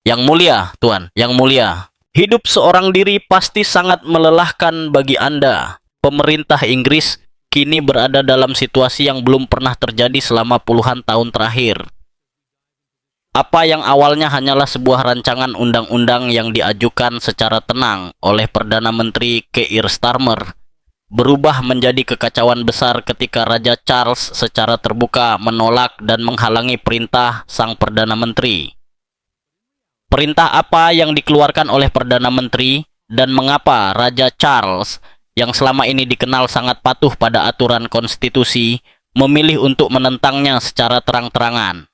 Yang mulia, Tuan, yang mulia. Hidup seorang diri pasti sangat melelahkan bagi Anda. Pemerintah Inggris kini berada dalam situasi yang belum pernah terjadi selama puluhan tahun terakhir. Apa yang awalnya hanyalah sebuah rancangan undang-undang yang diajukan secara tenang oleh Perdana Menteri Keir Starmer berubah menjadi kekacauan besar ketika Raja Charles secara terbuka menolak dan menghalangi perintah sang Perdana Menteri. Perintah apa yang dikeluarkan oleh Perdana Menteri dan mengapa Raja Charles yang selama ini dikenal sangat patuh pada aturan konstitusi memilih untuk menentangnya secara terang-terangan?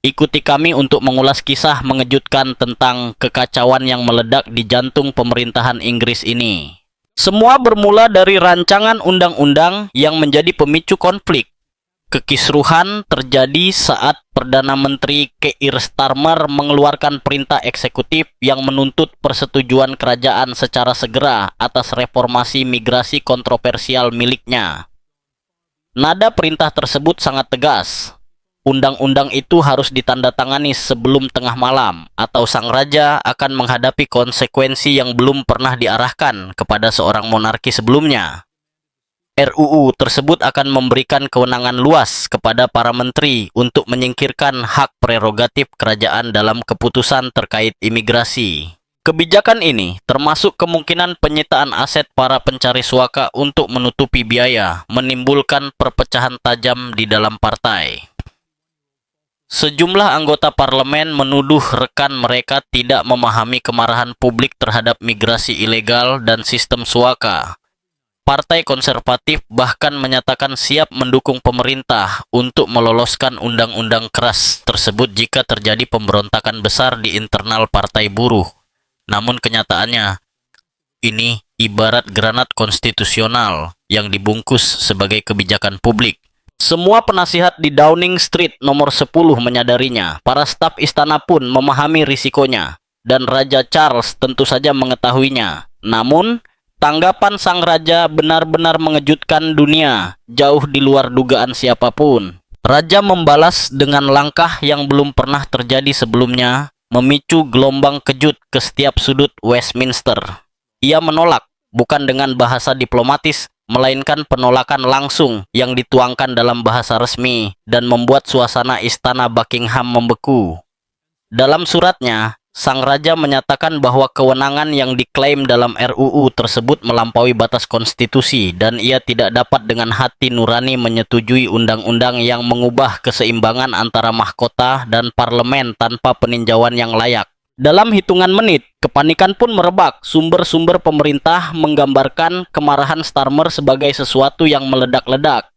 Ikuti kami untuk mengulas kisah mengejutkan tentang kekacauan yang meledak di jantung pemerintahan Inggris ini. Semua bermula dari rancangan undang-undang yang menjadi pemicu konflik. Kekisruhan terjadi saat Perdana Menteri Keir Starmer mengeluarkan perintah eksekutif yang menuntut persetujuan kerajaan secara segera atas reformasi migrasi kontroversial miliknya. Nada perintah tersebut sangat tegas. Undang-undang itu harus ditandatangani sebelum tengah malam, atau sang raja akan menghadapi konsekuensi yang belum pernah diarahkan kepada seorang monarki sebelumnya. RUU tersebut akan memberikan kewenangan luas kepada para menteri untuk menyingkirkan hak prerogatif kerajaan dalam keputusan terkait imigrasi. Kebijakan ini termasuk kemungkinan penyitaan aset para pencari suaka untuk menutupi biaya, menimbulkan perpecahan tajam di dalam partai. Sejumlah anggota parlemen menuduh rekan mereka tidak memahami kemarahan publik terhadap migrasi ilegal dan sistem suaka. Partai konservatif bahkan menyatakan siap mendukung pemerintah untuk meloloskan undang-undang keras tersebut jika terjadi pemberontakan besar di internal partai buruh. Namun kenyataannya, ini ibarat granat konstitusional yang dibungkus sebagai kebijakan publik. Semua penasihat di Downing Street nomor 10 menyadarinya. Para staf istana pun memahami risikonya. Dan Raja Charles tentu saja mengetahuinya. Namun, tanggapan sang raja benar-benar mengejutkan dunia, jauh di luar dugaan siapapun. Raja membalas dengan langkah yang belum pernah terjadi sebelumnya, memicu gelombang kejut ke setiap sudut Westminster. Ia menolak, bukan dengan bahasa diplomatis, melainkan penolakan langsung yang dituangkan dalam bahasa resmi dan membuat suasana istana Buckingham membeku. Dalam suratnya, sang raja menyatakan bahwa kewenangan yang diklaim dalam RUU tersebut melampaui batas konstitusi dan ia tidak dapat dengan hati nurani menyetujui undang-undang yang mengubah keseimbangan antara mahkota dan parlemen tanpa peninjauan yang layak. Dalam hitungan menit, kepanikan pun merebak. Sumber-sumber pemerintah menggambarkan kemarahan Starmer sebagai sesuatu yang meledak-ledak.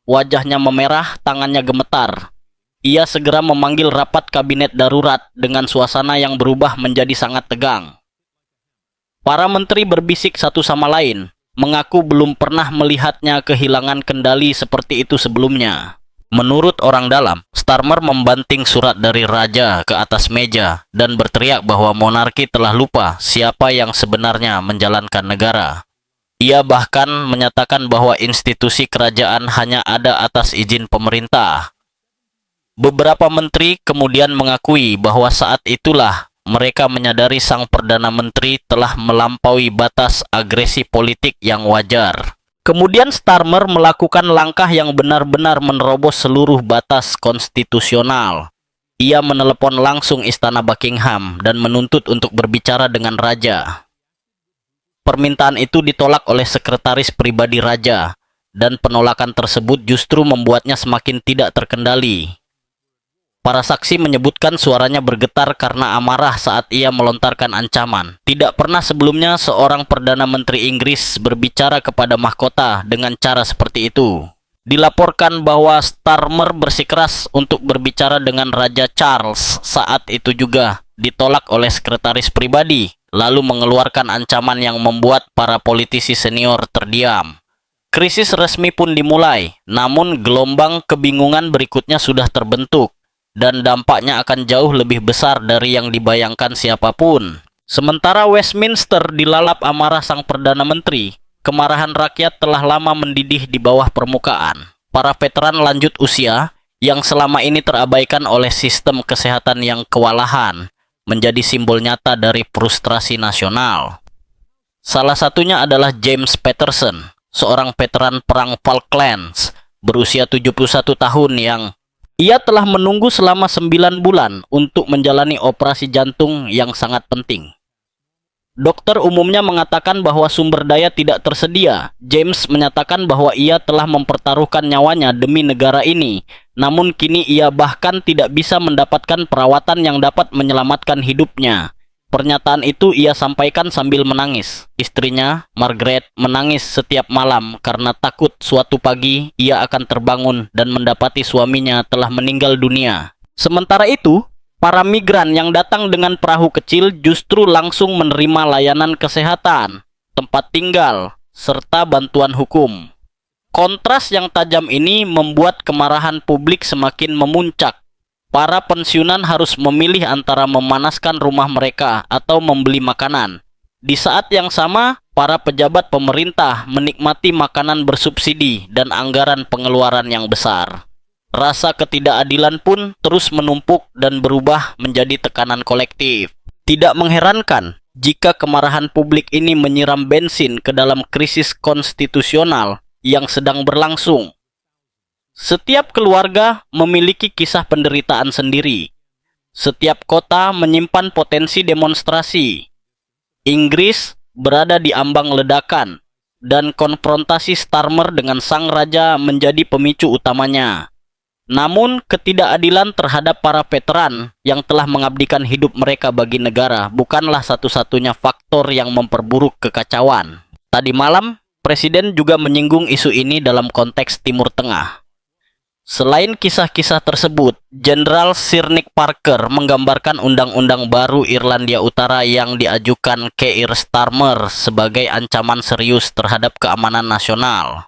Wajahnya memerah, tangannya gemetar. Ia segera memanggil rapat kabinet darurat dengan suasana yang berubah menjadi sangat tegang. Para menteri berbisik satu sama lain, mengaku belum pernah melihatnya kehilangan kendali seperti itu sebelumnya. Menurut orang dalam, Starmer membanting surat dari raja ke atas meja dan berteriak bahwa monarki telah lupa siapa yang sebenarnya menjalankan negara. Ia bahkan menyatakan bahwa institusi kerajaan hanya ada atas izin pemerintah. Beberapa menteri kemudian mengakui bahwa saat itulah mereka menyadari sang Perdana Menteri telah melampaui batas agresi politik yang wajar. Kemudian Starmer melakukan langkah yang benar-benar menerobos seluruh batas konstitusional. Ia menelepon langsung istana Buckingham dan menuntut untuk berbicara dengan raja. Permintaan itu ditolak oleh sekretaris pribadi raja, dan penolakan tersebut justru membuatnya semakin tidak terkendali. Para saksi menyebutkan suaranya bergetar karena amarah saat ia melontarkan ancaman. Tidak pernah sebelumnya seorang Perdana Menteri Inggris berbicara kepada mahkota dengan cara seperti itu. Dilaporkan bahwa Starmer bersikeras untuk berbicara dengan Raja Charles saat itu juga ditolak oleh sekretaris pribadi, lalu mengeluarkan ancaman yang membuat para politisi senior terdiam. Krisis resmi pun dimulai, namun gelombang kebingungan berikutnya sudah terbentuk. Dan dampaknya akan jauh lebih besar dari yang dibayangkan siapapun. Sementara Westminster dilalap amarah sang Perdana Menteri, kemarahan rakyat telah lama mendidih di bawah permukaan. Para veteran lanjut usia yang selama ini terabaikan oleh sistem kesehatan yang kewalahan menjadi simbol nyata dari frustrasi nasional. Salah satunya adalah James Patterson, seorang veteran perang Falklands berusia 71 tahun yang ia telah menunggu selama 9 bulan untuk menjalani operasi jantung yang sangat penting. Dokter umumnya mengatakan bahwa sumber daya tidak tersedia. James menyatakan bahwa ia telah mempertaruhkan nyawanya demi negara ini. Namun kini ia bahkan tidak bisa mendapatkan perawatan yang dapat menyelamatkan hidupnya. Pernyataan itu ia sampaikan sambil menangis. Istrinya, Margaret, menangis setiap malam karena takut suatu pagi ia akan terbangun dan mendapati suaminya telah meninggal dunia. Sementara itu, para migran yang datang dengan perahu kecil justru langsung menerima layanan kesehatan, tempat tinggal, serta bantuan hukum. Kontras yang tajam ini membuat kemarahan publik semakin memuncak. Para pensiunan harus memilih antara memanaskan rumah mereka atau membeli makanan. Di saat yang sama, para pejabat pemerintah menikmati makanan bersubsidi dan anggaran pengeluaran yang besar. Rasa ketidakadilan pun terus menumpuk dan berubah menjadi tekanan kolektif. Tidak mengherankan jika kemarahan publik ini menyiram bensin ke dalam krisis konstitusional yang sedang berlangsung. Setiap keluarga memiliki kisah penderitaan sendiri. Setiap kota menyimpan potensi demonstrasi. Inggris berada di ambang ledakan, dan konfrontasi Starmer dengan sang raja menjadi pemicu utamanya. Namun, ketidakadilan terhadap para veteran yang telah mengabdikan hidup mereka bagi negara bukanlah satu-satunya faktor yang memperburuk kekacauan. Tadi malam, Presiden juga menyinggung isu ini dalam konteks Timur Tengah. Selain kisah-kisah tersebut, Jenderal Sir Nick Parker menggambarkan undang-undang baru Irlandia Utara yang diajukan Keir Starmer sebagai ancaman serius terhadap keamanan nasional.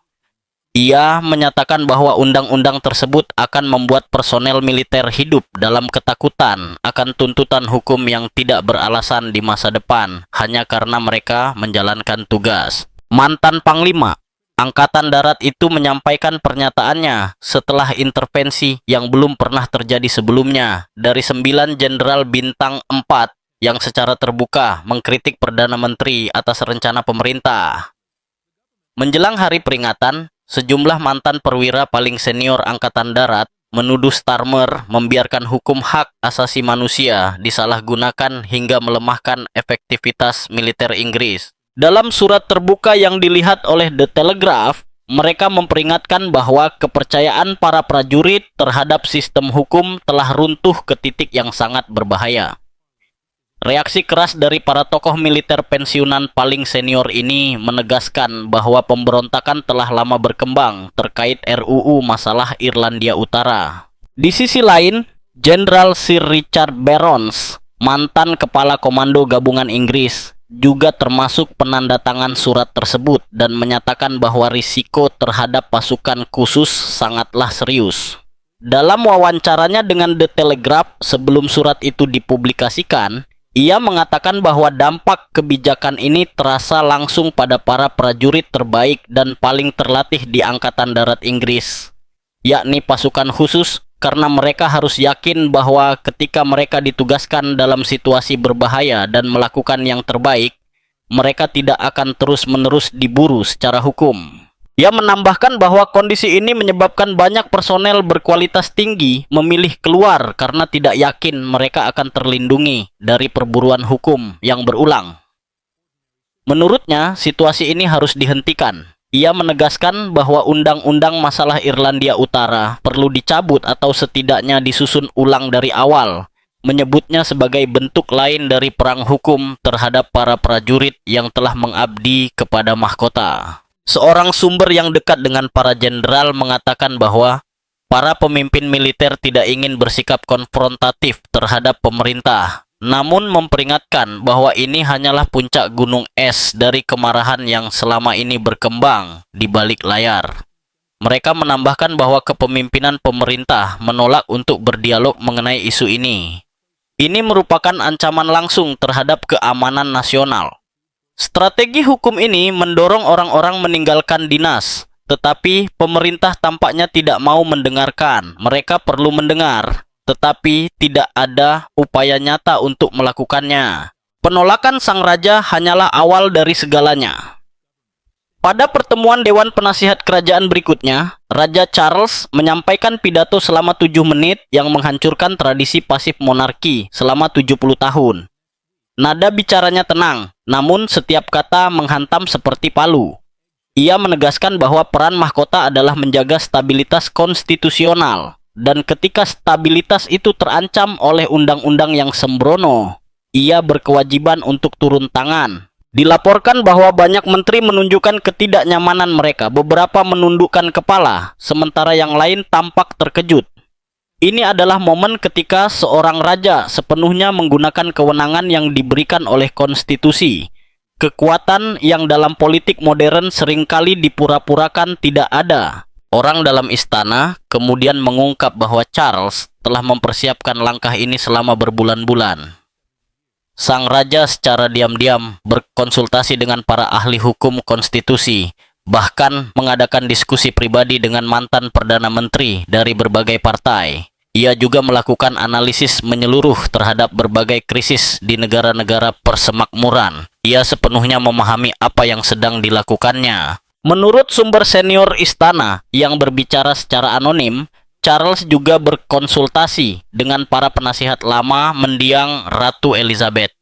Ia menyatakan bahwa undang-undang tersebut akan membuat personel militer hidup dalam ketakutan akan tuntutan hukum yang tidak beralasan di masa depan hanya karena mereka menjalankan tugas. Mantan Panglima Angkatan Darat itu menyampaikan pernyataannya setelah intervensi yang belum pernah terjadi sebelumnya dari 9 jenderal bintang 4 yang secara terbuka mengkritik Perdana Menteri atas rencana pemerintah. Menjelang hari peringatan, sejumlah mantan perwira paling senior Angkatan Darat menuduh Starmer membiarkan hukum hak asasi manusia disalahgunakan hingga melemahkan efektivitas militer Inggris. Dalam surat terbuka yang dilihat oleh The Telegraph, mereka memperingatkan bahwa kepercayaan para prajurit terhadap sistem hukum telah runtuh ke titik yang sangat berbahaya. Reaksi keras dari para tokoh militer pensiunan paling senior ini menegaskan bahwa pemberontakan telah lama berkembang terkait RUU masalah Irlandia Utara. Di sisi lain, Jenderal Sir Richard Barrons, mantan Kepala Komando Gabungan Inggris, juga termasuk penandatangan surat tersebut dan menyatakan bahwa risiko terhadap pasukan khusus sangatlah serius. Dalam wawancaranya dengan The Telegraph sebelum surat itu dipublikasikan, ia mengatakan bahwa dampak kebijakan ini terasa langsung pada para prajurit terbaik dan paling terlatih di Angkatan Darat Inggris, yakni pasukan khusus, karena mereka harus yakin bahwa ketika mereka ditugaskan dalam situasi berbahaya dan melakukan yang terbaik, mereka tidak akan terus-menerus diburu secara hukum. Ia menambahkan bahwa kondisi ini menyebabkan banyak personel berkualitas tinggi memilih keluar karena tidak yakin mereka akan terlindungi dari perburuan hukum yang berulang. Menurutnya, situasi ini harus dihentikan. Ia menegaskan bahwa undang-undang masalah Irlandia Utara perlu dicabut atau setidaknya disusun ulang dari awal, menyebutnya sebagai bentuk lain dari perang hukum terhadap para prajurit yang telah mengabdi kepada mahkota. Seorang sumber yang dekat dengan para jenderal mengatakan bahwa para pemimpin militer tidak ingin bersikap konfrontatif terhadap pemerintah, namun memperingatkan bahwa ini hanyalah puncak gunung es dari kemarahan yang selama ini berkembang di balik layar. Mereka menambahkan bahwa kepemimpinan pemerintah menolak untuk berdialog mengenai isu ini. Ini merupakan ancaman langsung terhadap keamanan nasional. Strategi hukum ini mendorong orang-orang meninggalkan dinas, tetapi pemerintah tampaknya tidak mau mendengarkan. Mereka perlu mendengar. tetapi tidak ada upaya nyata untuk melakukannya. Penolakan sang raja hanyalah awal dari segalanya. Pada pertemuan Dewan Penasihat Kerajaan berikutnya, Raja Charles menyampaikan pidato selama 7 menit yang menghancurkan tradisi pasif monarki selama 70 tahun. Nada bicaranya tenang, namun setiap kata menghantam seperti palu. Ia menegaskan bahwa peran mahkota adalah menjaga stabilitas konstitusional, dan ketika stabilitas itu terancam oleh undang-undang yang sembrono, ia berkewajiban untuk turun tangan. Dilaporkan bahwa banyak menteri menunjukkan ketidaknyamanan mereka, beberapa menundukkan kepala, sementara yang lain tampak terkejut. Ini adalah momen ketika seorang raja sepenuhnya menggunakan kewenangan yang diberikan oleh konstitusi. Kekuatan yang dalam politik modern seringkali dipura-purakan tidak ada. Orang dalam istana kemudian mengungkap bahwa Charles telah mempersiapkan langkah ini selama berbulan-bulan. Sang raja secara diam-diam berkonsultasi dengan para ahli hukum konstitusi, bahkan mengadakan diskusi pribadi dengan mantan Perdana Menteri dari berbagai partai. Ia juga melakukan analisis menyeluruh terhadap berbagai krisis di negara-negara persemakmuran. Ia sepenuhnya memahami apa yang sedang dilakukannya. Menurut sumber senior istana yang berbicara secara anonim, Charles juga berkonsultasi dengan para penasihat lama mendiang Ratu Elizabeth.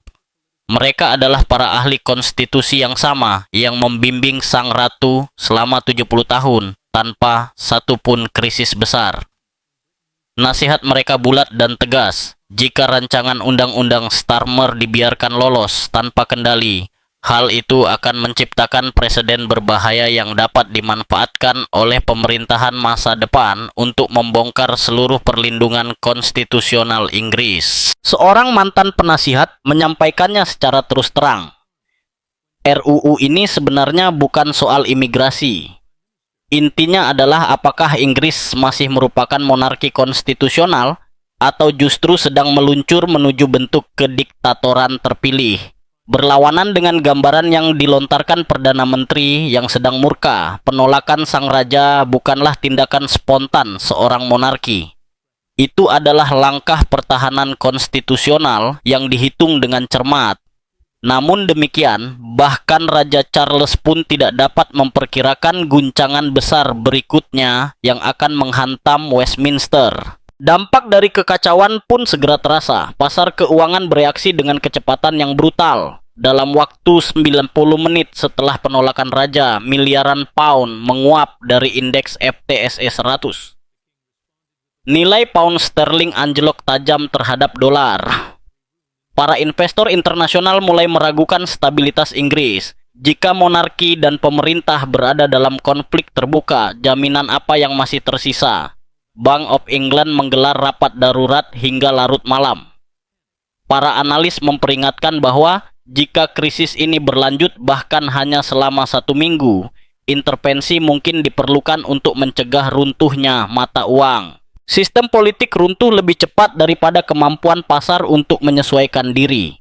Mereka adalah para ahli konstitusi yang sama yang membimbing sang ratu selama 70 tahun tanpa satupun krisis besar. Nasihat mereka bulat dan tegas. Jika rancangan undang-undang Starmer dibiarkan lolos tanpa kendali, hal itu akan menciptakan preseden berbahaya yang dapat dimanfaatkan oleh pemerintahan masa depan untuk membongkar seluruh perlindungan konstitusional Inggris. Seorang mantan penasihat menyampaikannya secara terus terang. RUU ini sebenarnya bukan soal imigrasi. Intinya adalah apakah Inggris masih merupakan monarki konstitusional atau justru sedang meluncur menuju bentuk kediktatoran terpilih. Berlawanan dengan gambaran yang dilontarkan Perdana Menteri yang sedang murka, penolakan sang raja bukanlah tindakan spontan seorang monarki. Itu adalah langkah pertahanan konstitusional yang dihitung dengan cermat. Namun demikian, bahkan Raja Charles pun tidak dapat memperkirakan guncangan besar berikutnya yang akan menghantam Westminster. Dampak dari kekacauan pun segera terasa. Pasar keuangan bereaksi dengan kecepatan yang brutal. Dalam waktu 90 menit setelah penolakan raja, miliaran pound menguap dari indeks FTSE 100. Nilai pound sterling anjlok tajam terhadap dolar. Para investor internasional mulai meragukan stabilitas Inggris. Jika monarki dan pemerintah berada dalam konflik terbuka, jaminan apa yang masih tersisa? Bank of England menggelar rapat darurat hingga larut malam. Para analis memperingatkan bahwa jika krisis ini berlanjut bahkan hanya selama 1 minggu, intervensi mungkin diperlukan untuk mencegah runtuhnya mata uang. Sistem politik runtuh lebih cepat daripada kemampuan pasar untuk menyesuaikan diri.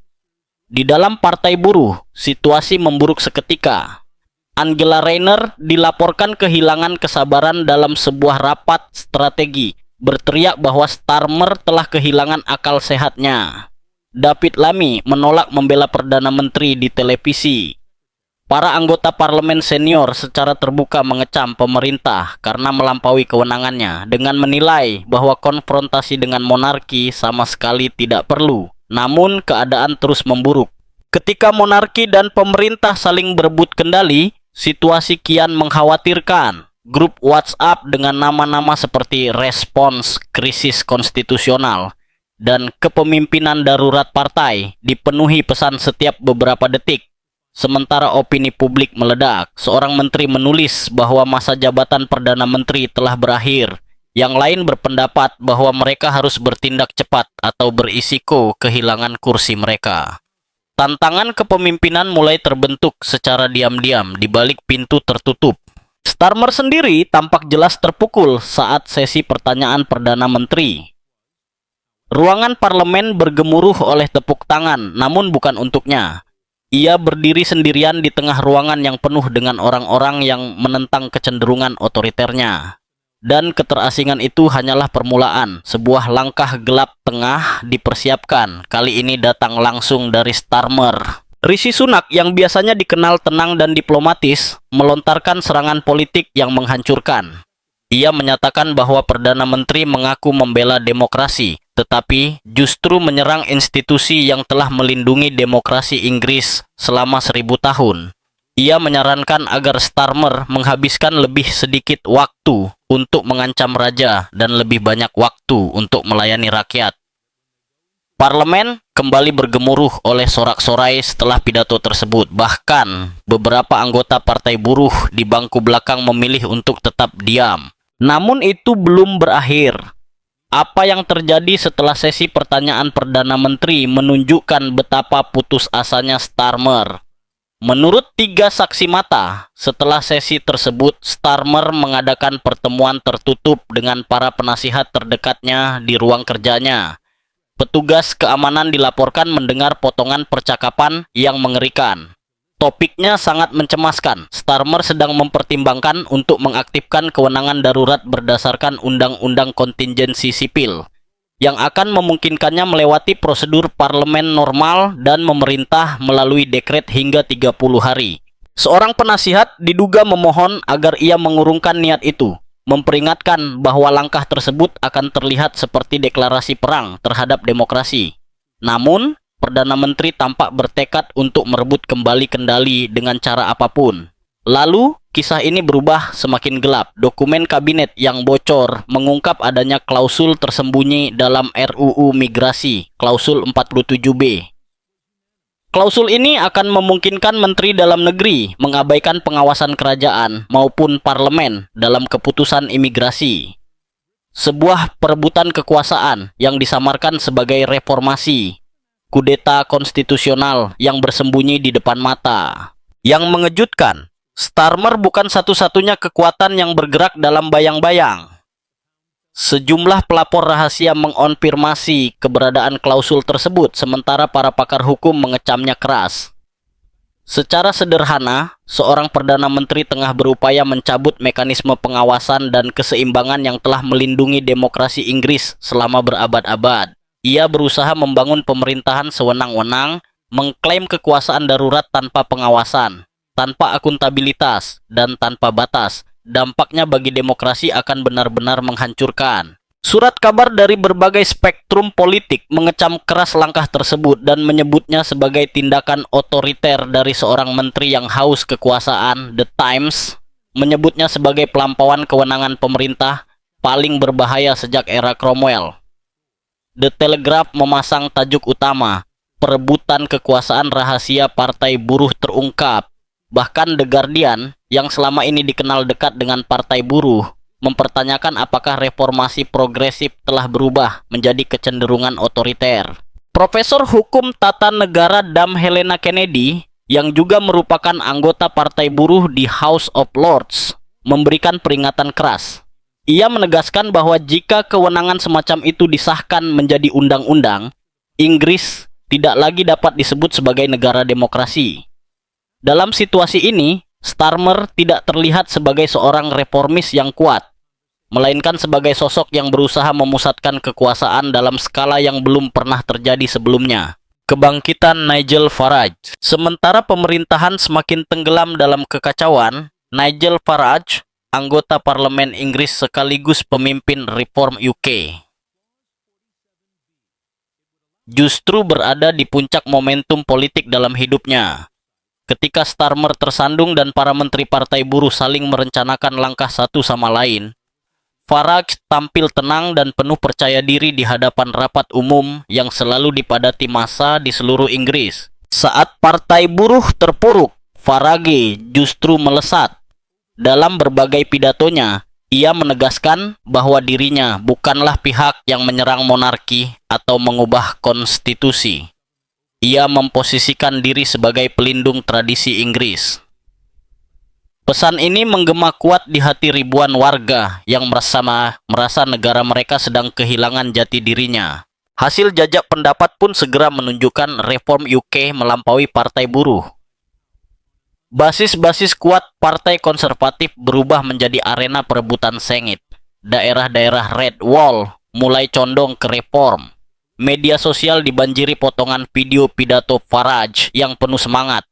Di dalam partai buruh, situasi memburuk seketika. Angela Rayner dilaporkan kehilangan kesabaran dalam sebuah rapat strategi, berteriak bahwa Starmer telah kehilangan akal sehatnya. David Lammy menolak membela Perdana Menteri di televisi. Para anggota parlemen senior secara terbuka mengecam pemerintah karena melampaui kewenangannya dengan menilai bahwa konfrontasi dengan monarki sama sekali tidak perlu. Namun keadaan terus memburuk. Ketika monarki dan pemerintah saling berebut kendali, situasi kian mengkhawatirkan. Grup WhatsApp dengan nama-nama seperti Respons Krisis Konstitusional dan Kepemimpinan Darurat Partai dipenuhi pesan setiap beberapa detik. Sementara opini publik meledak, seorang menteri menulis bahwa masa jabatan Perdana Menteri telah berakhir. Yang lain berpendapat bahwa mereka harus bertindak cepat atau berisiko kehilangan kursi mereka. Tantangan kepemimpinan mulai terbentuk secara diam-diam di balik pintu tertutup. Starmer sendiri tampak jelas terpukul saat sesi pertanyaan Perdana Menteri. Ruangan parlemen bergemuruh oleh tepuk tangan, namun bukan untuknya. Ia berdiri sendirian di tengah ruangan yang penuh dengan orang-orang yang menentang kecenderungan otoriternya. Dan keterasingan itu hanyalah permulaan. Sebuah langkah gelap tengah dipersiapkan. Kali ini datang langsung dari Starmer. Rishi Sunak yang biasanya dikenal tenang dan diplomatis, melontarkan serangan politik yang menghancurkan. Ia menyatakan bahwa Perdana Menteri mengaku membela demokrasi, tetapi justru menyerang institusi yang telah melindungi demokrasi Inggris selama 1000 tahun. Ia menyarankan agar Starmer menghabiskan lebih sedikit waktu untuk mengancam raja dan lebih banyak waktu untuk melayani rakyat. Parlemen kembali bergemuruh oleh sorak-sorai setelah pidato tersebut. Bahkan, beberapa anggota Partai Buruh di bangku belakang memilih untuk tetap diam. Namun itu belum berakhir. Apa yang terjadi setelah sesi pertanyaan Perdana Menteri menunjukkan betapa putus asanya Starmer. Menurut 3 saksi mata, setelah sesi tersebut, Starmer mengadakan pertemuan tertutup dengan para penasihat terdekatnya di ruang kerjanya. Petugas keamanan dilaporkan mendengar potongan percakapan yang mengerikan. Topiknya sangat mencemaskan. Starmer sedang mempertimbangkan untuk mengaktifkan kewenangan darurat berdasarkan Undang-Undang Kontingensi Sipil, yang akan memungkinkannya melewati prosedur parlemen normal dan memerintah melalui dekret hingga 30 hari. Seorang penasihat diduga memohon agar ia mengurungkan niat itu, memperingatkan bahwa langkah tersebut akan terlihat seperti deklarasi perang terhadap demokrasi. Namun, Perdana Menteri tampak bertekad untuk merebut kembali kendali dengan cara apapun. Lalu, kisah ini berubah semakin gelap. Dokumen kabinet yang bocor mengungkap adanya klausul tersembunyi dalam RUU Migrasi, klausul 47B. Klausul ini akan memungkinkan Menteri Dalam Negeri mengabaikan pengawasan kerajaan maupun parlemen dalam keputusan imigrasi. Sebuah perebutan kekuasaan yang disamarkan sebagai reformasi, kudeta konstitusional yang bersembunyi di depan mata. Yang mengejutkan, Starmer bukan satu-satunya kekuatan yang bergerak dalam bayang-bayang. Sejumlah pelapor rahasia mengonfirmasi keberadaan klausul tersebut, sementara para pakar hukum mengecamnya keras. Secara sederhana, seorang Perdana Menteri tengah berupaya mencabut mekanisme pengawasan dan keseimbangan yang telah melindungi demokrasi Inggris selama berabad-abad. Ia berusaha membangun pemerintahan sewenang-wenang, mengklaim kekuasaan darurat tanpa pengawasan, tanpa akuntabilitas, dan tanpa batas. Dampaknya bagi demokrasi akan benar-benar menghancurkan. Surat kabar dari berbagai spektrum politik mengecam keras langkah tersebut dan menyebutnya sebagai tindakan otoriter dari seorang menteri yang haus kekuasaan. The Times menyebutnya sebagai pelampauan kewenangan pemerintah paling berbahaya sejak era Cromwell. The Telegraph memasang tajuk utama, perebutan kekuasaan rahasia Partai Buruh terungkap. Bahkan The Guardian, yang selama ini dikenal dekat dengan Partai Buruh, mempertanyakan apakah reformasi progresif telah berubah menjadi kecenderungan otoriter. Profesor Hukum Tata Negara Dam Helena Kennedy, yang juga merupakan anggota Partai Buruh di House of Lords, memberikan peringatan keras. Ia menegaskan bahwa jika kewenangan semacam itu disahkan menjadi undang-undang, Inggris tidak lagi dapat disebut sebagai negara demokrasi. Dalam situasi ini, Starmer tidak terlihat sebagai seorang reformis yang kuat, melainkan sebagai sosok yang berusaha memusatkan kekuasaan dalam skala yang belum pernah terjadi sebelumnya. Kebangkitan Nigel Farage. Sementara pemerintahan semakin tenggelam dalam kekacauan, Nigel Farage, anggota parlemen Inggris sekaligus pemimpin Reform UK, justru berada di puncak momentum politik dalam hidupnya. Ketika Starmer tersandung dan para menteri Partai Buruh saling merencanakan langkah satu sama lain, Farage tampil tenang dan penuh percaya diri di hadapan rapat umum yang selalu dipadati massa di seluruh Inggris. Saat Partai Buruh terpuruk, Farage justru melesat. Dalam berbagai pidatonya, ia menegaskan bahwa dirinya bukanlah pihak yang menyerang monarki atau mengubah konstitusi. Ia memposisikan diri sebagai pelindung tradisi Inggris. Pesan ini menggema kuat di hati ribuan warga yang merasa negara mereka sedang kehilangan jati dirinya. Hasil jajak pendapat pun segera menunjukkan Reform UK melampaui Partai Buruh. Basis-basis kuat Partai Konservatif berubah menjadi arena perebutan sengit. daerah-daerah Red Wall mulai condong ke reform. Media sosial dibanjiri potongan video pidato Farage yang penuh semangat.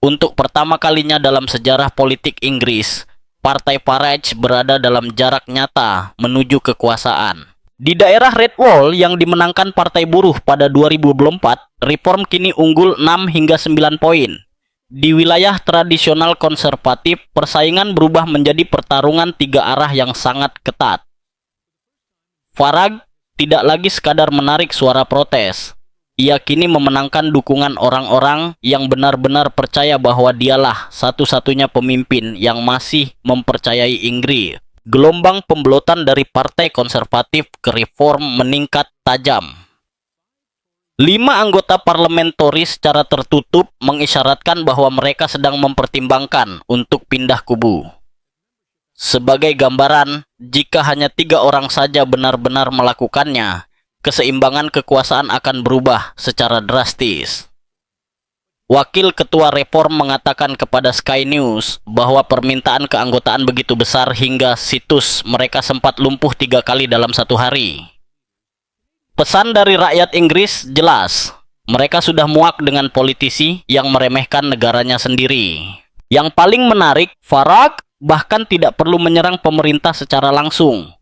Untuk pertama kalinya dalam sejarah politik Inggris, Partai Farage berada dalam jarak nyata menuju kekuasaan. Di daerah Red Wall yang dimenangkan Partai Buruh pada 2024, reform kini unggul 6 hingga 9 poin. Di wilayah tradisional konservatif, persaingan berubah menjadi pertarungan tiga arah yang sangat ketat. Farage tidak lagi sekadar menarik suara protes. Ia kini memenangkan dukungan orang-orang yang benar-benar percaya bahwa dialah satu-satunya pemimpin yang masih mempercayai Inggris. Gelombang pembelotan dari partai konservatif ke reform meningkat tajam. 5 anggota parlemen Tory secara tertutup mengisyaratkan bahwa mereka sedang mempertimbangkan untuk pindah kubu. Sebagai gambaran, jika hanya 3 orang saja benar-benar melakukannya, keseimbangan kekuasaan akan berubah secara drastis. Wakil Ketua Reform mengatakan kepada Sky News bahwa permintaan keanggotaan begitu besar hingga situs mereka sempat lumpuh 3 kali dalam satu hari. Pesan dari rakyat Inggris jelas, mereka sudah muak dengan politisi yang meremehkan negaranya sendiri. Yang paling menarik, Farage bahkan tidak perlu menyerang pemerintah secara langsung.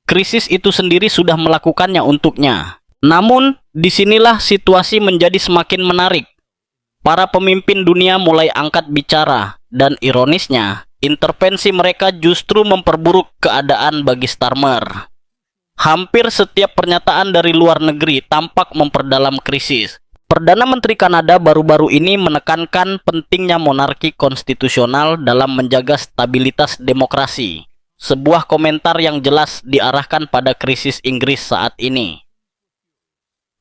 Krisis itu sendiri sudah melakukannya untuknya. Namun, disinilah situasi menjadi semakin menarik. Para pemimpin dunia mulai angkat bicara, dan ironisnya, intervensi mereka justru memperburuk keadaan bagi Starmer. Hampir setiap pernyataan dari luar negeri tampak memperdalam krisis. Perdana Menteri Kanada baru-baru ini menekankan pentingnya monarki konstitusional dalam menjaga stabilitas demokrasi. Sebuah komentar yang jelas diarahkan pada krisis Inggris saat ini.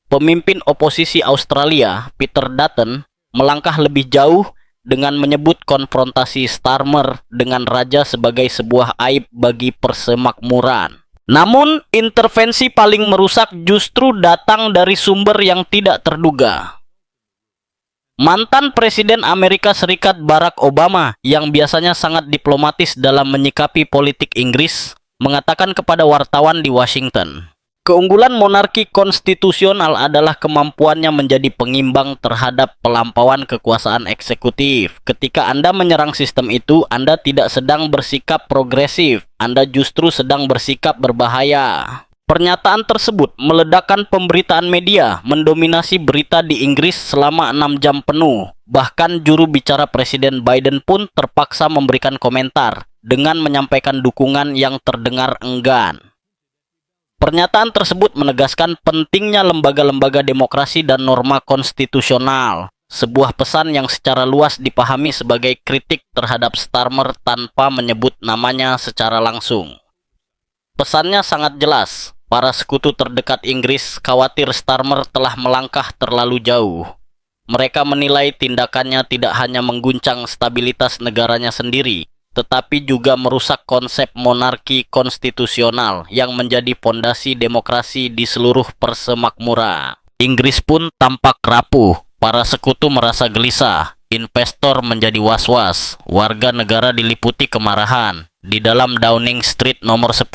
Pemimpin oposisi Australia, Peter Dutton, melangkah lebih jauh dengan menyebut konfrontasi Starmer dengan raja sebagai sebuah aib bagi persemakmuran. Namun, intervensi paling merusak justru datang dari sumber yang tidak terduga. Mantan Presiden Amerika Serikat Barack Obama yang biasanya sangat diplomatis dalam menyikapi politik Inggris, mengatakan kepada wartawan di Washington, keunggulan monarki konstitusional adalah kemampuannya menjadi pengimbang terhadap pelampauan kekuasaan eksekutif. Ketika Anda menyerang sistem itu, Anda tidak sedang bersikap progresif, Anda justru sedang bersikap berbahaya. Pernyataan tersebut meledakkan pemberitaan media, mendominasi berita di Inggris selama 6 jam penuh. Bahkan juru bicara Presiden Biden pun terpaksa memberikan komentar dengan menyampaikan dukungan yang terdengar enggan. Pernyataan tersebut menegaskan pentingnya lembaga-lembaga demokrasi dan norma konstitusional. Sebuah pesan yang secara luas dipahami sebagai kritik terhadap Starmer tanpa menyebut namanya secara langsung. Pesannya sangat jelas, para sekutu terdekat Inggris khawatir Starmer telah melangkah terlalu jauh. Mereka menilai tindakannya tidak hanya mengguncang stabilitas negaranya sendiri, tetapi juga merusak konsep monarki konstitusional yang menjadi fondasi demokrasi di seluruh persemakmuran. Inggris pun tampak rapuh, para sekutu merasa gelisah, investor menjadi was-was, warga negara diliputi kemarahan. Di dalam Downing Street nomor 10,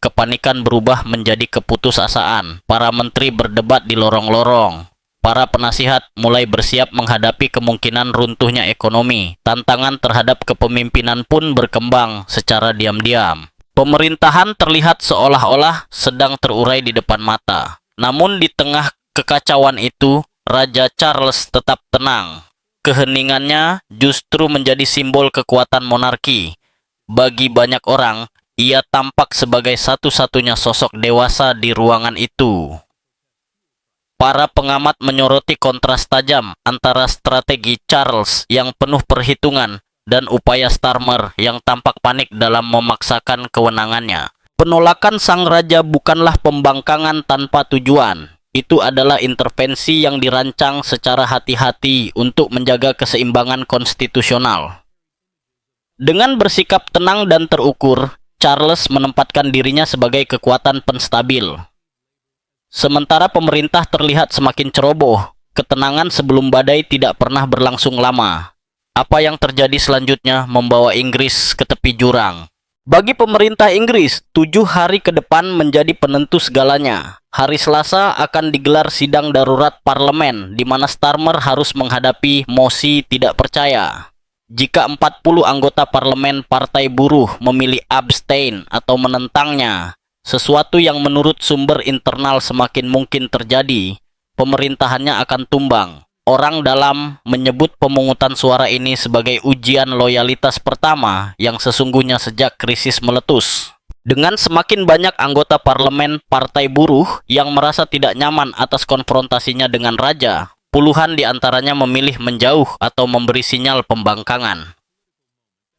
kepanikan berubah menjadi keputusasaan. Para menteri berdebat di lorong-lorong. Para penasihat mulai bersiap menghadapi kemungkinan runtuhnya ekonomi. Tantangan terhadap kepemimpinan pun berkembang secara diam-diam. Pemerintahan terlihat seolah-olah sedang terurai di depan mata. Namun di tengah kekacauan itu, Raja Charles tetap tenang. Keheningannya justru menjadi simbol kekuatan monarki. Bagi banyak orang, ia tampak sebagai satu-satunya sosok dewasa di ruangan itu. Para pengamat menyoroti kontras tajam antara strategi Charles yang penuh perhitungan dan upaya Starmer yang tampak panik dalam memaksakan kewenangannya. Penolakan sang raja bukanlah pembangkangan tanpa tujuan. Itu adalah intervensi yang dirancang secara hati-hati untuk menjaga keseimbangan konstitusional. Dengan bersikap tenang dan terukur, Charles menempatkan dirinya sebagai kekuatan penstabil. Sementara pemerintah terlihat semakin ceroboh, ketenangan sebelum badai tidak pernah berlangsung lama. Apa yang terjadi selanjutnya membawa Inggris ke tepi jurang. Bagi pemerintah Inggris, 7 hari ke depan menjadi penentu segalanya. Hari Selasa akan digelar sidang darurat parlemen, di mana Starmer harus menghadapi mosi tidak percaya. Jika 40 anggota parlemen Partai Buruh memilih abstain atau menentangnya, sesuatu yang menurut sumber internal semakin mungkin terjadi, pemerintahannya akan tumbang. Orang dalam menyebut pemungutan suara ini sebagai ujian loyalitas pertama yang sesungguhnya sejak krisis meletus. Dengan semakin banyak anggota parlemen Partai Buruh yang merasa tidak nyaman atas konfrontasinya dengan raja, puluhan di antaranya memilih menjauh atau memberi sinyal pembangkangan.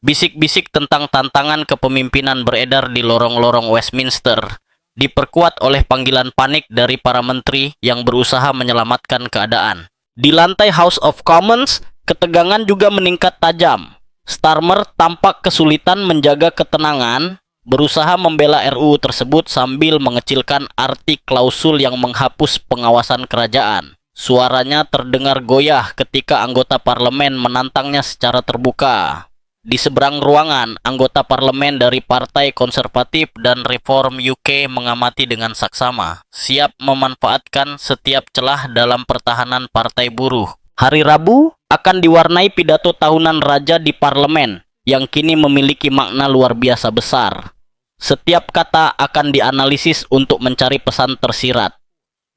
Bisik-bisik tentang tantangan kepemimpinan beredar di lorong-lorong Westminster, diperkuat oleh panggilan panik dari para menteri yang berusaha menyelamatkan keadaan. Di lantai House of Commons, ketegangan juga meningkat tajam. Starmer tampak kesulitan menjaga ketenangan, berusaha membela RUU tersebut sambil mengecilkan arti klausul yang menghapus pengawasan kerajaan. Suaranya terdengar goyah ketika anggota parlemen menantangnya secara terbuka. Di seberang ruangan, anggota parlemen dari Partai Konservatif dan Reform UK mengamati dengan saksama, siap memanfaatkan setiap celah dalam pertahanan Partai Buruh. Hari Rabu akan diwarnai pidato tahunan Raja di parlemen, yang kini memiliki makna luar biasa besar. Setiap kata akan dianalisis untuk mencari pesan tersirat.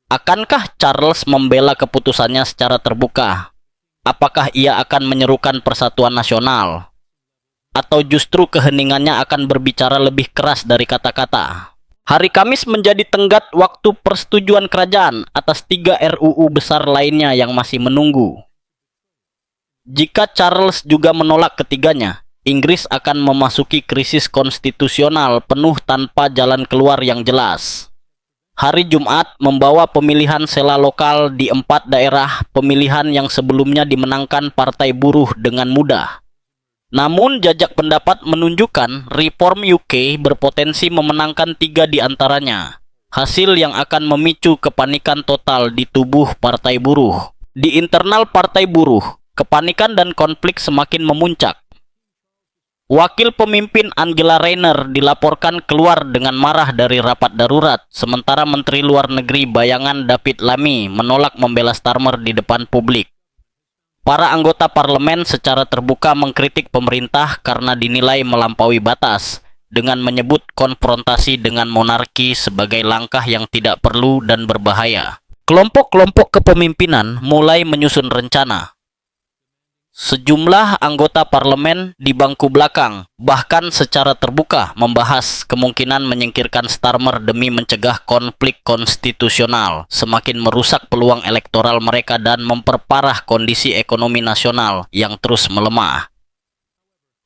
Akankah Charles membela keputusannya secara terbuka? Apakah ia akan menyerukan persatuan nasional? Atau justru keheningannya akan berbicara lebih keras dari kata-kata? Hari Kamis menjadi tenggat waktu persetujuan kerajaan atas 3 RUU besar lainnya yang masih menunggu. Jika Charles juga menolak ketiganya, Inggris akan memasuki krisis konstitusional penuh tanpa jalan keluar yang jelas. Hari Jumat membawa pemilihan sela lokal di 4 daerah pemilihan yang sebelumnya dimenangkan Partai Buruh dengan mudah. Namun, jajak pendapat menunjukkan Reform UK berpotensi memenangkan 3 di antaranya. Hasil yang akan memicu kepanikan total di tubuh Partai Buruh. Di internal Partai Buruh, kepanikan dan konflik semakin memuncak. Wakil pemimpin Angela Rayner dilaporkan keluar dengan marah dari rapat darurat, sementara Menteri Luar Negeri bayangan David Lammy menolak membela Starmer di depan publik. Para anggota parlemen secara terbuka mengkritik pemerintah karena dinilai melampaui batas, dengan menyebut konfrontasi dengan monarki sebagai langkah yang tidak perlu dan berbahaya. Kelompok-kelompok kepemimpinan mulai menyusun rencana. Sejumlah anggota parlemen di bangku belakang bahkan secara terbuka membahas kemungkinan menyingkirkan Starmer demi mencegah konflik konstitusional, semakin merusak peluang elektoral mereka dan memperparah kondisi ekonomi nasional yang terus melemah.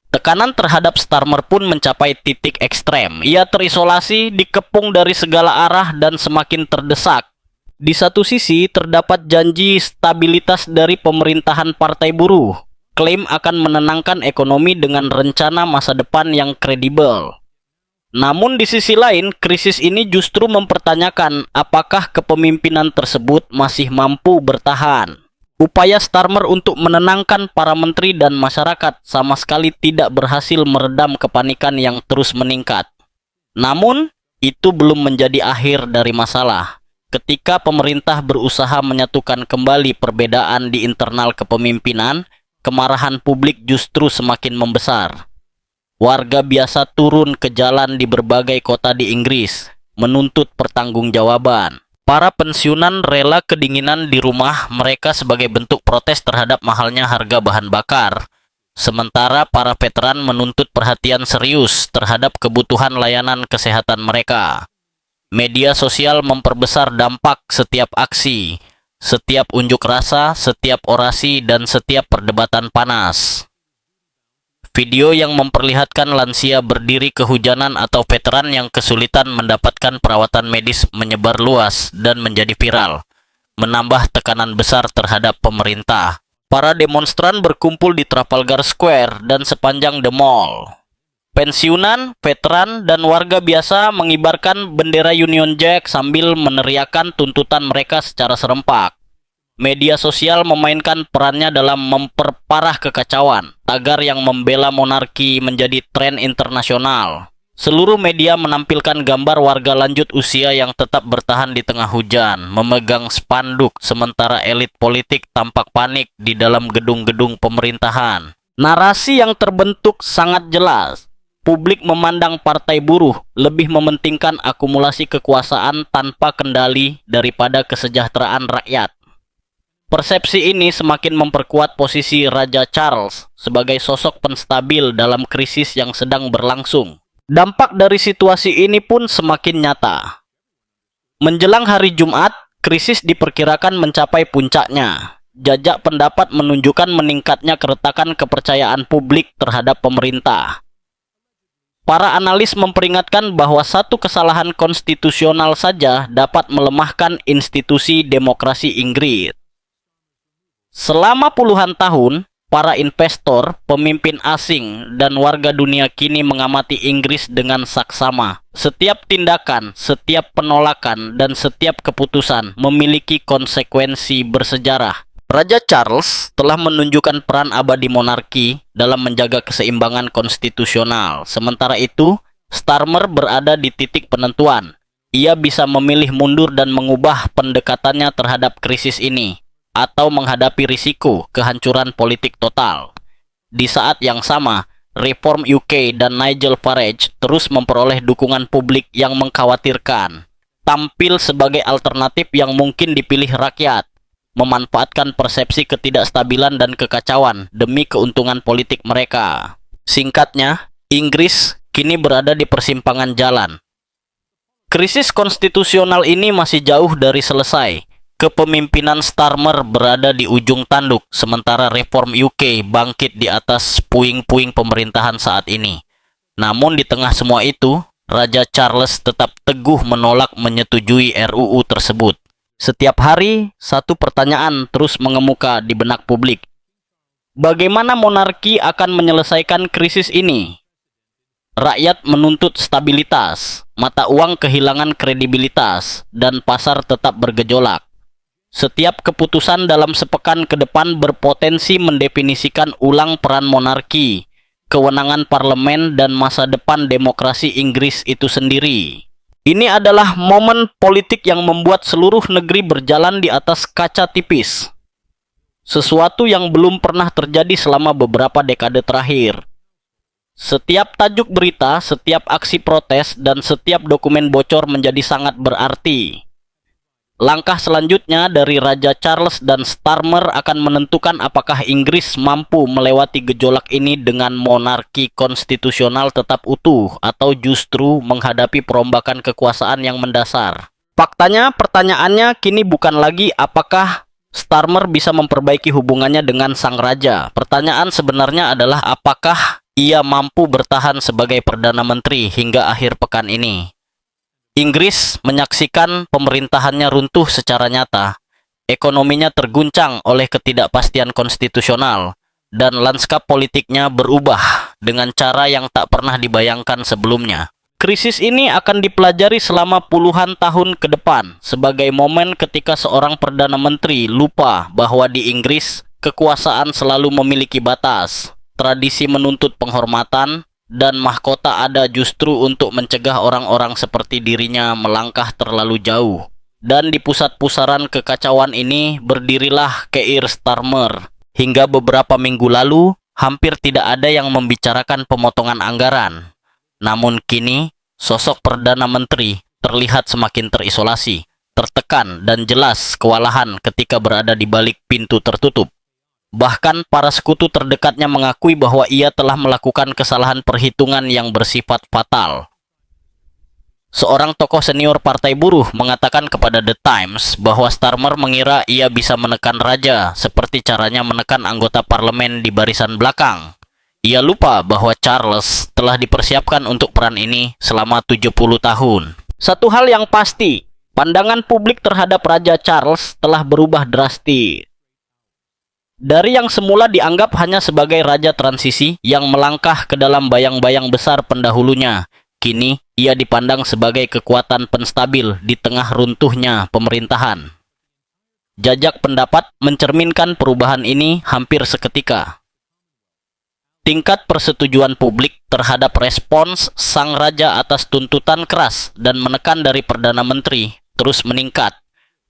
Tekanan terhadap Starmer pun mencapai titik ekstrem. Ia terisolasi, dikepung dari segala arah dan semakin terdesak. Di satu sisi, terdapat janji stabilitas dari pemerintahan Partai Buruh, klaim akan menenangkan ekonomi dengan rencana masa depan yang kredibel. Namun di sisi lain, krisis ini justru mempertanyakan apakah kepemimpinan tersebut masih mampu bertahan. Upaya Starmer untuk menenangkan para menteri dan masyarakat sama sekali tidak berhasil meredam kepanikan yang terus meningkat. Namun, itu belum menjadi akhir dari masalah. Ketika pemerintah berusaha menyatukan kembali perbedaan di internal kepemimpinan, kemarahan publik justru semakin membesar. Warga biasa turun ke jalan di berbagai kota di Inggris, menuntut pertanggungjawaban. Para pensiunan rela kedinginan di rumah mereka sebagai bentuk protes terhadap mahalnya harga bahan bakar. Sementara para veteran menuntut perhatian serius terhadap kebutuhan layanan kesehatan mereka. Media sosial memperbesar dampak setiap aksi, setiap unjuk rasa, setiap orasi, dan setiap perdebatan panas. Video yang memperlihatkan lansia berdiri kehujanan atau veteran yang kesulitan mendapatkan perawatan medis menyebar luas dan menjadi viral, menambah tekanan besar terhadap pemerintah. Para demonstran berkumpul di Trafalgar Square dan sepanjang The Mall. Pensiunan, veteran, dan warga biasa mengibarkan bendera Union Jack sambil meneriakan tuntutan mereka secara serempak. Media sosial memainkan perannya dalam memperparah kekacauan. Tagar yang membela monarki menjadi tren internasional. Seluruh media menampilkan gambar warga lanjut usia yang tetap bertahan di tengah hujan, memegang spanduk, sementara elit politik tampak panik di dalam gedung-gedung pemerintahan. Narasi yang terbentuk sangat jelas. Publik memandang Partai Buruh lebih mementingkan akumulasi kekuasaan tanpa kendali daripada kesejahteraan rakyat. Persepsi ini semakin memperkuat posisi Raja Charles sebagai sosok penstabil dalam krisis yang sedang berlangsung. Dampak dari situasi ini pun semakin nyata. Menjelang hari Jumat, krisis diperkirakan mencapai puncaknya. Jajak pendapat menunjukkan meningkatnya keretakan kepercayaan publik terhadap pemerintah. Para analis memperingatkan bahwa satu kesalahan konstitusional saja dapat melemahkan institusi demokrasi Inggris. Selama puluhan tahun, para investor, pemimpin asing, dan warga dunia kini mengamati Inggris dengan saksama. Setiap tindakan, setiap penolakan, dan setiap keputusan memiliki konsekuensi bersejarah. Raja Charles telah menunjukkan peran abadi monarki dalam menjaga keseimbangan konstitusional. Sementara itu, Starmer berada di titik penentuan. Ia bisa memilih mundur dan mengubah pendekatannya terhadap krisis ini, atau menghadapi risiko kehancuran politik total. Di saat yang sama, Reform UK dan Nigel Farage terus memperoleh dukungan publik yang mengkhawatirkan, tampil sebagai alternatif yang mungkin dipilih rakyat, memanfaatkan persepsi ketidakstabilan dan kekacauan demi keuntungan politik mereka. Singkatnya, Inggris kini berada di persimpangan jalan. Krisis konstitusional ini masih jauh dari selesai. Kepemimpinan Starmer berada di ujung tanduk, sementara Reform UK bangkit di atas puing-puing pemerintahan saat ini. Namun di tengah semua itu, Raja Charles tetap teguh menolak menyetujui RUU tersebut. Setiap hari, satu pertanyaan terus mengemuka di benak publik. Bagaimana monarki akan menyelesaikan krisis ini? Rakyat menuntut stabilitas, mata uang kehilangan kredibilitas, dan pasar tetap bergejolak. Setiap keputusan dalam sepekan ke depan berpotensi mendefinisikan ulang peran monarki, kewenangan parlemen, dan masa depan demokrasi Inggris itu sendiri. Ini adalah momen politik yang membuat seluruh negeri berjalan di atas kaca tipis. Sesuatu yang belum pernah terjadi selama beberapa dekade terakhir. Setiap tajuk berita, setiap aksi protes, dan setiap dokumen bocor menjadi sangat berarti. Langkah selanjutnya dari Raja Charles dan Starmer akan menentukan apakah Inggris mampu melewati gejolak ini dengan monarki konstitusional tetap utuh atau justru menghadapi perombakan kekuasaan yang mendasar. Faktanya, pertanyaannya kini bukan lagi apakah Starmer bisa memperbaiki hubungannya dengan sang raja. Pertanyaan sebenarnya adalah apakah ia mampu bertahan sebagai Perdana Menteri hingga akhir pekan ini. Inggris menyaksikan pemerintahannya runtuh secara nyata, ekonominya terguncang oleh ketidakpastian konstitusional, dan lanskap politiknya berubah dengan cara yang tak pernah dibayangkan sebelumnya. Krisis ini akan dipelajari selama puluhan tahun ke depan, sebagai momen ketika seorang Perdana Menteri lupa bahwa di Inggris, kekuasaan selalu memiliki batas, tradisi menuntut penghormatan, dan mahkota ada justru untuk mencegah orang-orang seperti dirinya melangkah terlalu jauh. Dan di pusat pusaran kekacauan ini berdirilah Keir Starmer. Hingga beberapa minggu lalu, hampir tidak ada yang membicarakan pemotongan anggaran. Namun kini, sosok Perdana Menteri terlihat semakin terisolasi, tertekan, dan jelas kewalahan ketika berada di balik pintu tertutup. Bahkan para sekutu terdekatnya mengakui bahwa ia telah melakukan kesalahan perhitungan yang bersifat fatal. Seorang tokoh senior Partai Buruh mengatakan kepada The Times bahwa Starmer mengira ia bisa menekan raja seperti caranya menekan anggota parlemen di barisan belakang. Ia lupa bahwa Charles telah dipersiapkan untuk peran ini selama 70 tahun. Satu hal yang pasti, pandangan publik terhadap Raja Charles telah berubah drastis. Dari yang semula dianggap hanya sebagai raja transisi yang melangkah ke dalam bayang-bayang besar pendahulunya, kini ia dipandang sebagai kekuatan penstabil di tengah runtuhnya pemerintahan. Jajak pendapat mencerminkan perubahan ini hampir seketika. Tingkat persetujuan publik terhadap respons sang raja atas tuntutan keras dan menekan dari Perdana Menteri terus meningkat.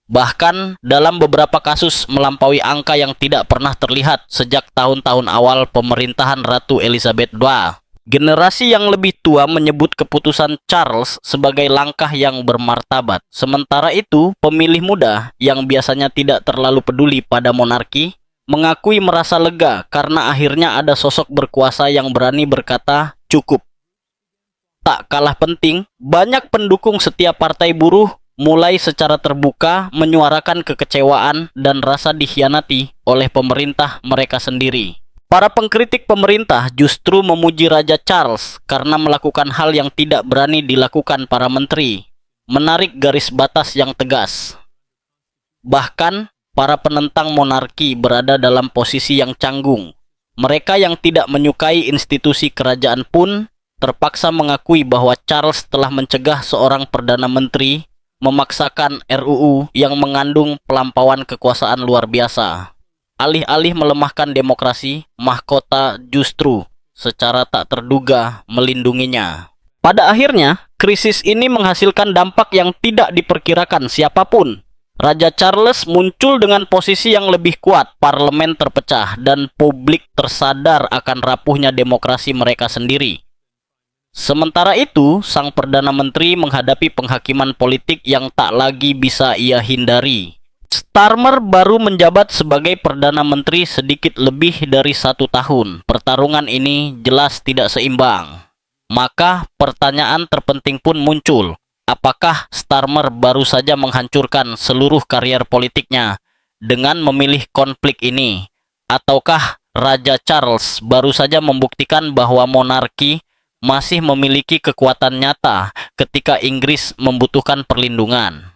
Bahkan dalam beberapa kasus melampaui angka yang tidak pernah terlihat sejak tahun-tahun awal pemerintahan Ratu Elizabeth II. Generasi yang lebih tua menyebut keputusan Charles sebagai langkah yang bermartabat. Sementara itu, pemilih muda yang biasanya tidak terlalu peduli pada monarki mengakui merasa lega karena akhirnya ada sosok berkuasa yang berani berkata cukup. Tak kalah penting, banyak pendukung setiap partai buruh mulai secara terbuka menyuarakan kekecewaan dan rasa dikhianati oleh pemerintah mereka sendiri. Para pengkritik pemerintah justru memuji Raja Charles karena melakukan hal yang tidak berani dilakukan para menteri, menarik garis batas yang tegas. Bahkan, para penentang monarki berada dalam posisi yang canggung. Mereka yang tidak menyukai institusi kerajaan pun terpaksa mengakui bahwa Charles telah mencegah seorang Perdana Menteri memaksakan RUU yang mengandung pelampauan kekuasaan luar biasa. Alih-alih melemahkan demokrasi, mahkota justru secara tak terduga melindunginya. Pada akhirnya, krisis ini menghasilkan dampak yang tidak diperkirakan siapapun. Raja Charles muncul dengan posisi yang lebih kuat, parlemen terpecah, dan publik tersadar akan rapuhnya demokrasi mereka sendiri. Sementara itu, sang Perdana Menteri menghadapi penghakiman politik yang tak lagi bisa ia hindari. Starmer baru menjabat sebagai Perdana Menteri sedikit lebih dari 1 tahun. Pertarungan ini jelas tidak seimbang. Maka pertanyaan terpenting pun muncul. Apakah Starmer baru saja menghancurkan seluruh karier politiknya dengan memilih konflik ini? Ataukah Raja Charles baru saja membuktikan bahwa monarki masih memiliki kekuatan nyata ketika Inggris membutuhkan perlindungan?